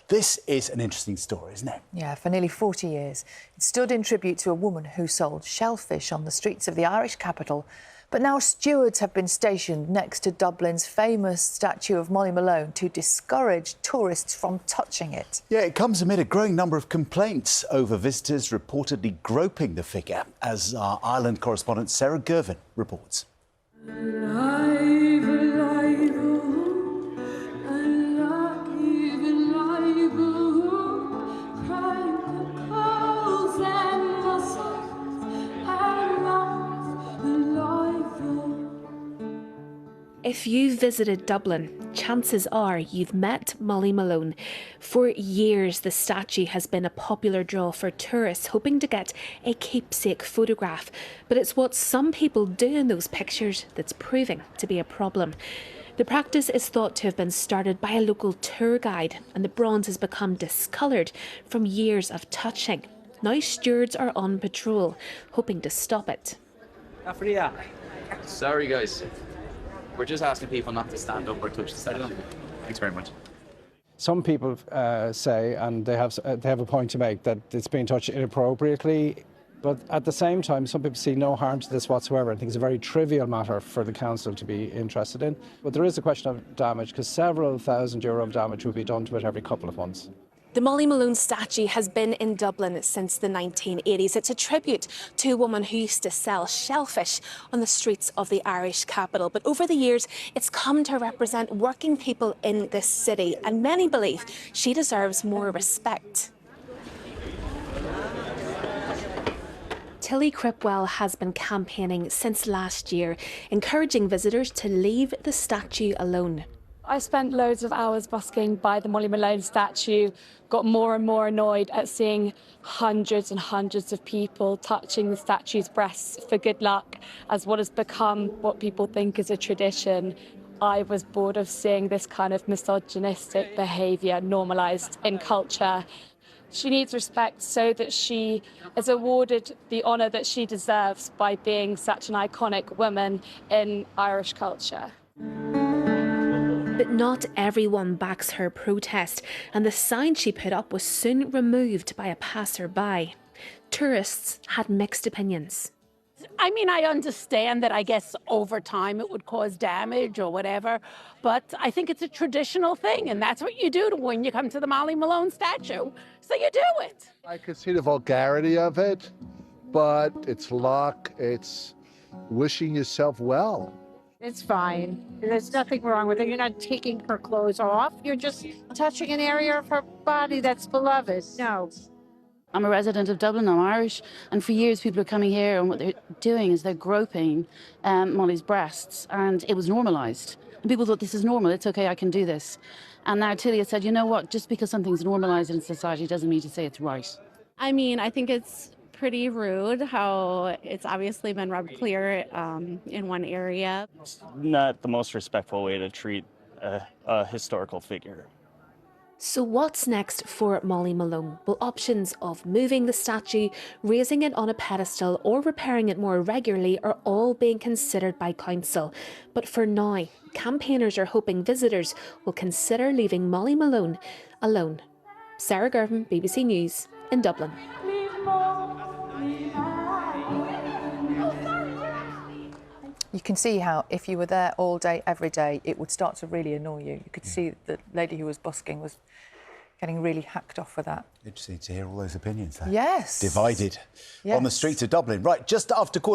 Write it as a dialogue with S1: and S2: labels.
S1: This is an interesting story, isn't it?
S2: Yeah, for nearly 40 years. It stood in tribute to a woman who sold shellfish on the streets of the Irish capital. But now stewards have been stationed next to Dublin's famous statue of mAlone to discourage tourists from touching it.
S1: Yeah, it comes amid a growing number of complaints over visitors reportedly groping the figure, as our Ireland correspondent Sarah Gervin reports.
S3: If you've visited Dublin, chances are you've met mAlone. For years, the statue has been a popular draw for tourists hoping to get a keepsake photograph. But it's what some people do in those pictures that's proving to be a problem. The practice is thought to have been started by a local tour guide, and the bronze has become discoloured from years of touching. Now stewards are on patrol, hoping to stop it.
S4: Sorry, guys. We're just asking people not to stand up or touch the statue. Thanks very much.
S5: Some people say, and they have a point to make, that it's being touched inappropriately. But at the same time, some people see no harm to this whatsoever. I think it's a very trivial matter for the council to be interested in. But there is a question of damage, because several €1,000 of damage will be done to it every couple of months.
S3: The mAlone statue has been in Dublin since the 1980s. It's a tribute to a woman who used to sell shellfish on the streets of the Irish capital. But over the years, it's come to represent working people in this city, and many believe she deserves more respect. Tilly Cripwell has been campaigning since last year, encouraging visitors to leave the statue alone.
S6: I spent loads of hours busking by the mAlone statue, got more and more annoyed at seeing hundreds and hundreds of people touching the statue's breasts for good luck, as what has become what people think is a tradition. I was bored of seeing this kind of misogynistic behaviour normalised in culture. She needs respect so that she is awarded the honour that she deserves by being such an iconic woman in Irish culture.
S3: But not everyone backs her protest, and the sign she put up was soon removed by a passer-by. Tourists had mixed opinions.
S7: I mean, I understand that I guess over time it would cause damage or whatever, but I think it's a traditional thing, and that's what you do when you come to the mAlone statue. So you do it.
S8: I can see the vulgarity of it, but it's luck, it's wishing yourself well.
S9: It's fine. There's nothing wrong with it. You're not taking her clothes off. You're just touching an area of her body that's beloved. No.
S10: I'm a resident of Dublin, I'm Irish, and for years people are coming here and what they're doing is they're groping Molly's breasts, and it was normalised. And people thought, this is normal, it's okay, I can do this. And now Tilly has said, you know what, just because something's normalised in society doesn't mean to say it's right.
S11: I mean, I think it's pretty rude how it's obviously been rubbed clear in one area.
S12: It's not the most respectful way to treat a historical figure.
S3: So what's next for mAlone? Well, options of moving the statue, raising it on a pedestal or repairing it more regularly are all being considered by council. But for now, campaigners are hoping visitors will consider leaving mAlone alone. Sarah Gervin, BBC News in Dublin.
S2: You can see how if you were there all day, every day, it would start to really annoy you. You could see the lady who was busking was getting really hacked off for that.
S1: Interesting to hear all those opinions there.
S2: Yes.
S1: Divided
S2: yes.
S1: on the streets of Dublin. Right, just after